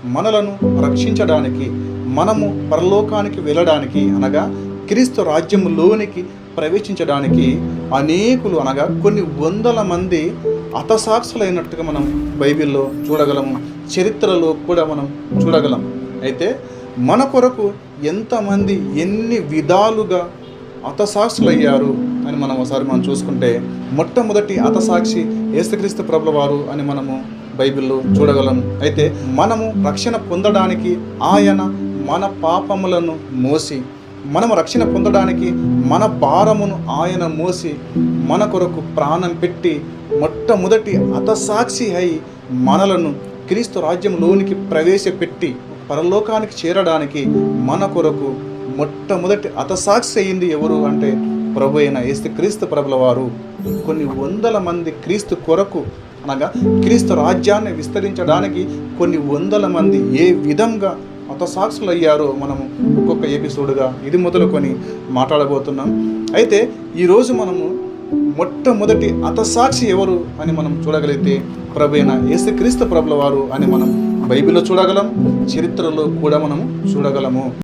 మనలను రక్షించడానికి, మనము పరలోకానికి వెళ్ళడానికి అనగా క్రీస్తు రాజ్యంలోనికి ప్రవేశించడానికి అనేకులు అనగా కొన్ని వందల మంది హతసాక్షులైనట్టుగా మనం బైబిల్లో చూడగలము, చరిత్రలో కూడా మనం చూడగలం. అయితే మన కొరకు ఎంతమంది ఎన్ని విధాలుగా హతసాక్షులయ్యారు అని మనం ఒకసారి చూసుకుంటే, మొట్టమొదటి హతసాక్షి యేసుక్రీస్తు ప్రభుల వారు అని మనము బైబిల్లో చూడగలం. అయితే మనము రక్షణ పొందడానికి ఆయన మన పాపములను మోసి, మనము రక్షణ పొందడానికి మన భారమును ఆయన మోసి మన కొరకు ప్రాణం పెట్టి మొట్టమొదటి హతసాక్షి అయి మనలను క్రీస్తు రాజ్యంలోనికి ప్రవేశపెట్టి పరలోకానికి చేరడానికి మన కొరకు మొట్టమొదటి హతసాక్షి అయింది ఎవరు అంటే ప్రభు అయిన యేసుక్రీస్తు ప్రభుల వారు. కొన్ని వందల మంది క్రీస్తు కొరకు అనగా క్రీస్తు రాజ్యాన్ని విస్తరించడానికి కొన్ని వందల మంది ఏ విధంగా హతసాక్షులు అయ్యారో మనము ఒక్కొక్క ఎపిసోడ్గా ఇది మొదలుకొని మాట్లాడబోతున్నాం. అయితే ఈరోజు మనము మొట్టమొదటి హతసాక్షి ఎవరు అని మనం చూడగలిగితే ప్రభు అయిన యేసుక్రీస్తు ప్రభుల వారు అని మనం బైబిల్లో చూడగలం, చరిత్రలో కూడా మనము చూడగలము.